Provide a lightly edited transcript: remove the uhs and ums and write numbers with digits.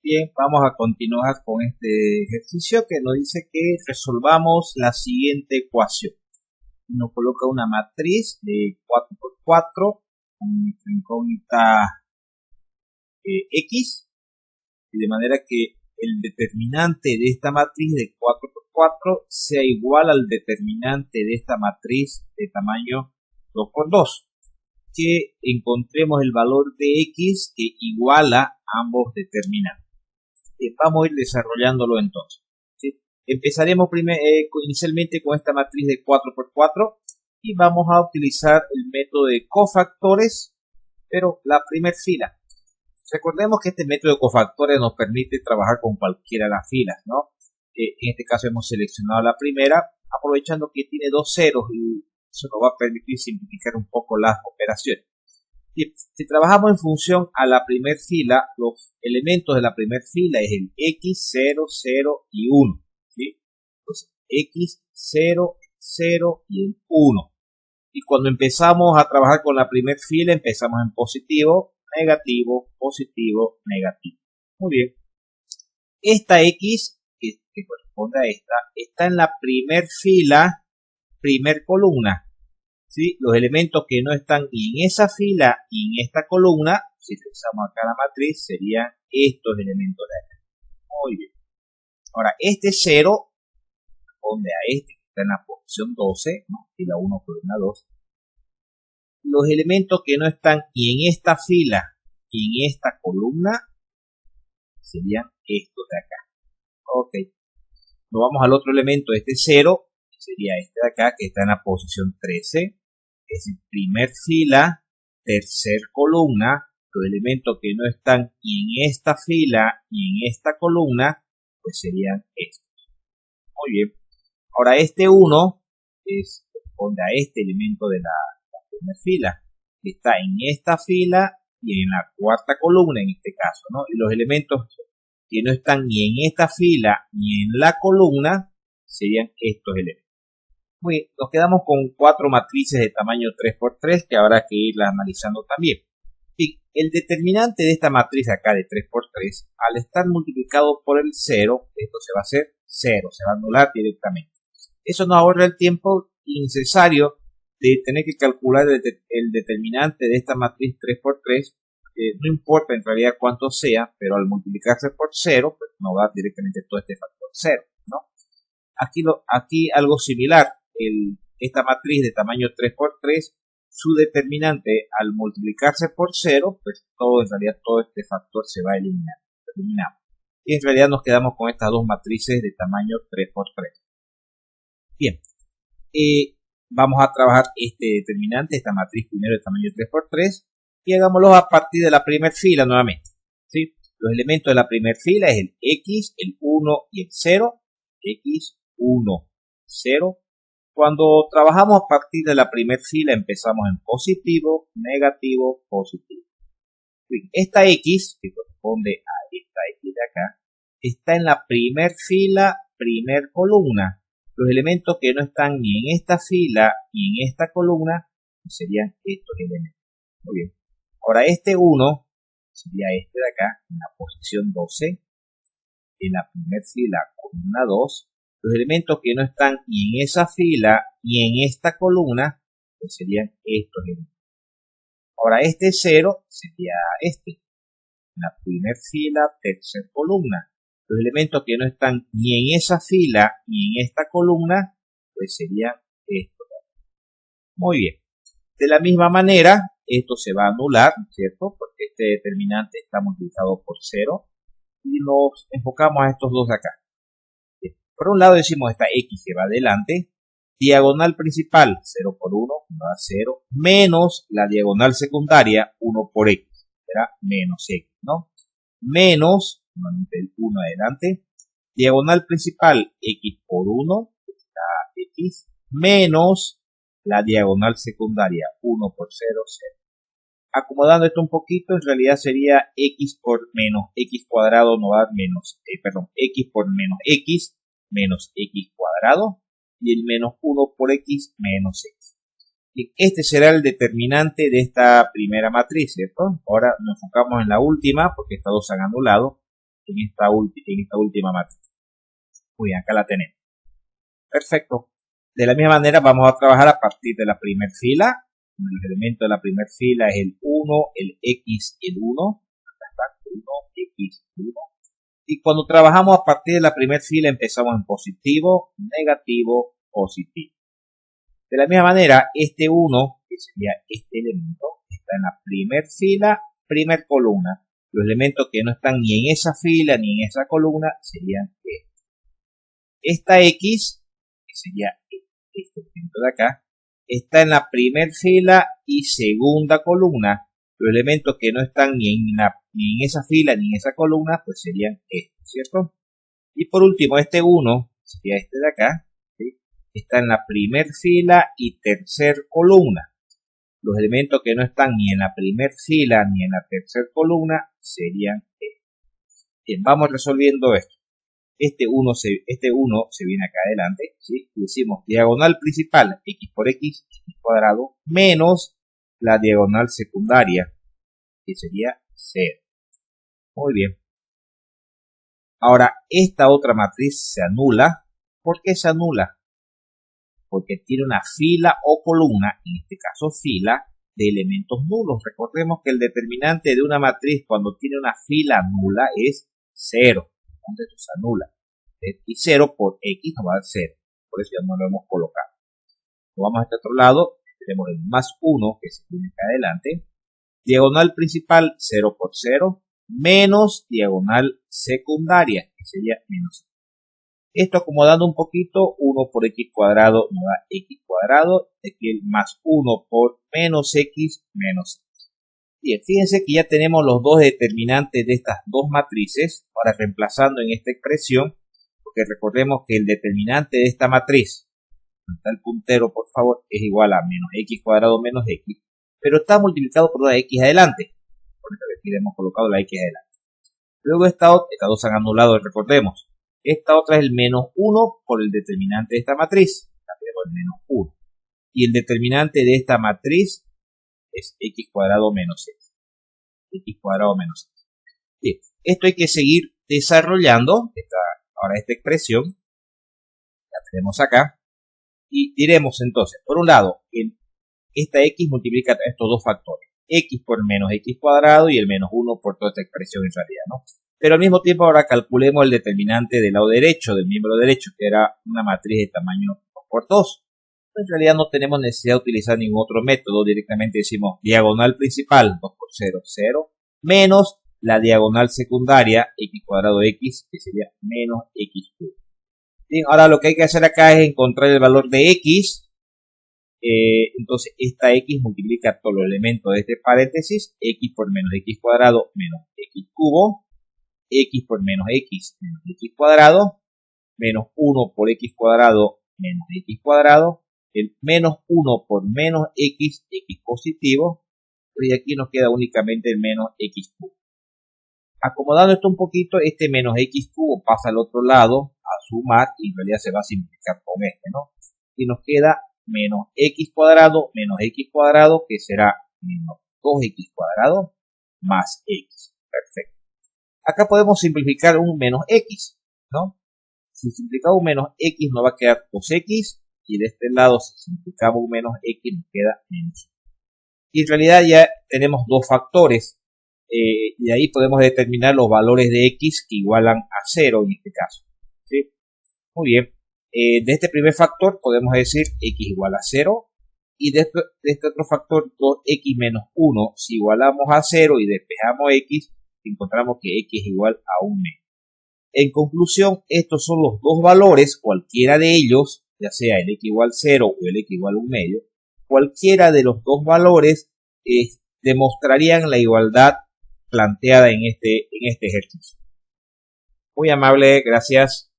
Bien, vamos a continuar con este ejercicio que nos dice que resolvamos la siguiente ecuación. Nos coloca una matriz de 4×4 con incógnita x, y de manera que el determinante de esta matriz de 4×4 sea igual al determinante de esta matriz de tamaño 2×2. Que encontremos el valor de x que iguala ambos determinantes. Vamos a ir desarrollándolo entonces. ¿Sí? Empezaremos inicialmente con esta matriz de 4×4 y vamos a utilizar el método de cofactores, pero la primera fila. Recordemos que este método de cofactores nos permite trabajar con cualquiera de las filas, ¿no? En este caso hemos seleccionado la primera, aprovechando que tiene dos ceros y eso nos va a permitir simplificar un poco las operaciones. Si trabajamos en función a la primera fila, los elementos de la primera fila es el x, 0, 0 y 1. ¿Sí? Entonces, x, 0, 0 y el 1. Y cuando empezamos a trabajar con la primera fila, empezamos en positivo, negativo, positivo, negativo. Muy bien. Esta x, que corresponde a esta, está en la primera fila, primer columna. ¿Sí? Los elementos que no están ni en esa fila ni en esta columna, si revisamos acá la matriz, serían estos elementos de acá. Muy bien. Ahora, este 0 corresponde a este que está en la posición 12, ¿no? Fila 1, columna 2. Los elementos que no están ni en esta fila ni en esta columna serían estos de acá. Ok. Nos vamos al otro elemento, este 0, que sería este de acá, que está en la posición 13. Es el primer fila, tercer columna. Los elementos que no están ni en esta fila ni en esta columna, pues serían estos. Muy bien. Ahora este 1 corresponde a este elemento de la primera fila, que está en esta fila y en la cuarta columna en este caso, ¿no? Y los elementos que no están ni en esta fila ni en la columna serían estos elementos. Muy bien, nos quedamos con 4 matrices de tamaño 3×3 que habrá que irlas analizando también. Bien, el determinante de esta matriz acá de 3×3, al estar multiplicado por el 0, esto se va a hacer 0, se va a anular directamente. Eso nos ahorra el tiempo innecesario de tener que calcular el determinante de esta matriz 3×3. No importa en realidad cuánto sea, pero al multiplicarse por 0, pues nos da directamente todo este factor 0, ¿no? Aquí algo similar. Esta matriz de tamaño 3×3, su determinante al multiplicarse por 0, pues en realidad todo este factor se va a eliminar. Y en realidad nos quedamos con estas dos matrices de tamaño 3×3. Bien, vamos a trabajar este determinante, esta matriz primero de tamaño 3×3, y hagámoslo a partir de la primera fila nuevamente. ¿Sí? Los elementos de la primera fila es el x, el 1 y el 0. X, 1, 0. Cuando trabajamos a partir de la primera fila empezamos en positivo, negativo, positivo. Esta X, que corresponde a esta X de acá, está en la primera fila, primer columna. Los elementos que no están ni en esta fila ni en esta columna serían estos elementos. Muy bien. Ahora este 1 sería este de acá, en la posición 12, en la primera fila, columna 2. Los elementos que no están ni en esa fila ni en esta columna, pues serían estos elementos. Ahora este 0 sería este, en la primera fila, tercera columna. Los elementos que no están ni en esa fila ni en esta columna, pues serían estos. Muy bien. De la misma manera, esto se va a anular, ¿cierto? Porque este determinante está multiplicado por 0. Y nos enfocamos a estos dos de acá. Por un lado decimos esta x que va adelante, diagonal principal 0 por 1 va a 0, menos la diagonal secundaria 1 por x, será menos x, ¿no? Menos, nuevamente el 1 adelante, diagonal principal x por 1, está x, menos la diagonal secundaria 1 por 0, 0. Acomodando esto un poquito, en realidad sería x por menos x cuadrado nos va a dar menos, x por menos x cuadrado, y el menos 1 por x menos x. Y este será el determinante de esta primera matriz, ¿cierto? Ahora nos enfocamos en la última, porque estas dos se han anulado. en esta última matriz. Muy bien, acá la tenemos. Perfecto. De la misma manera vamos a trabajar a partir de la primera fila. El elemento de la primera fila es el 1, el X y el 1. Acá está, 1, X, 1. Y cuando trabajamos a partir de la primera fila empezamos en positivo, negativo, positivo. De la misma manera, este 1, que sería este elemento, está en la primera fila, primera columna. Los elementos que no están ni en esa fila ni en esa columna serían estos. Esta X, que sería este elemento de acá, está en la primera fila y segunda columna. Los elementos que no están ni en esa fila ni en esa columna, pues serían estos, ¿cierto? Y por último, este 1, sería este de acá, ¿sí? Está en la primera fila y tercera columna. Los elementos que no están ni en la primera fila ni en la tercera columna serían estos. Bien, vamos resolviendo esto. Este 1 se viene acá adelante, ¿sí? Le decimos diagonal principal, x por x cuadrado, menos la diagonal secundaria, que sería 0. Muy bien. Ahora, esta otra matriz se anula. ¿Por qué se anula? Porque tiene una fila o columna, en este caso fila, de elementos nulos. Recordemos que el determinante de una matriz cuando tiene una fila nula es 0. Entonces esto se anula. Y 0 por x nos va a dar 0. Por eso ya no lo hemos colocado. Vamos a este otro lado. Tenemos el más 1 que se viene acá adelante. Diagonal principal 0 por 0. Menos diagonal secundaria, que sería menos 0. Esto acomodando un poquito, 1 por x cuadrado nos da x cuadrado. Aquí el más 1 por menos x menos x. Bien, fíjense que ya tenemos los dos determinantes de estas dos matrices. Ahora reemplazando en esta expresión, porque recordemos que el determinante de esta matriz, donde está el puntero por favor, es igual a menos x cuadrado menos x, pero está multiplicado por una x adelante. Por eso aquí le hemos colocado la x adelante. Luego estas dos se han anulado, recordemos. Esta otra es el menos 1 por el determinante de esta matriz. Acá tenemos el menos 1. Y el determinante de esta matriz es x cuadrado menos x. X cuadrado menos x. Bien, esto hay que seguir desarrollando. Ahora esta expresión la tenemos acá. Y diremos entonces, por un lado, esta x multiplica estos dos factores. X por menos x cuadrado y el menos 1 por toda esta expresión en realidad, ¿no? Pero al mismo tiempo ahora calculemos el determinante del lado derecho, del miembro derecho, que era una matriz de tamaño 2 por 2. En realidad no tenemos necesidad de utilizar ningún otro método, directamente decimos diagonal principal 2 por 0, 0, menos la diagonal secundaria x cuadrado x, que sería menos x cubo. Bien, ahora lo que hay que hacer acá es encontrar el valor de x. Entonces esta x multiplica todos los elementos de este paréntesis, x por menos x cuadrado menos x cubo, x por menos x cuadrado, menos 1 por x cuadrado menos x cuadrado, el menos 1 por menos x positivo, y aquí nos queda únicamente el menos x cubo. Acomodando esto un poquito, este menos x cubo pasa al otro lado a sumar y en realidad se va a simplificar con este, ¿no? Y nos queda menos x cuadrado, que será menos 2x cuadrado más x. Perfecto. Acá podemos simplificar un menos x, ¿no? Si simplificamos un menos x nos va a quedar 2x y de este lado si simplificamos un menos x nos queda menos. Y en realidad ya tenemos dos factores y ahí podemos determinar los valores de x que igualan a 0 en este caso, ¿sí? Muy bien. De este primer factor podemos decir x igual a 0 y de este otro factor 2x menos 1, si igualamos a 0 y despejamos x, encontramos que x es igual a 1 medio. En conclusión, estos son los dos valores, cualquiera de ellos, ya sea el x igual 0 o el x igual a 1 medio, cualquiera de los dos valores demostrarían la igualdad planteada en este ejercicio. Muy amable, gracias.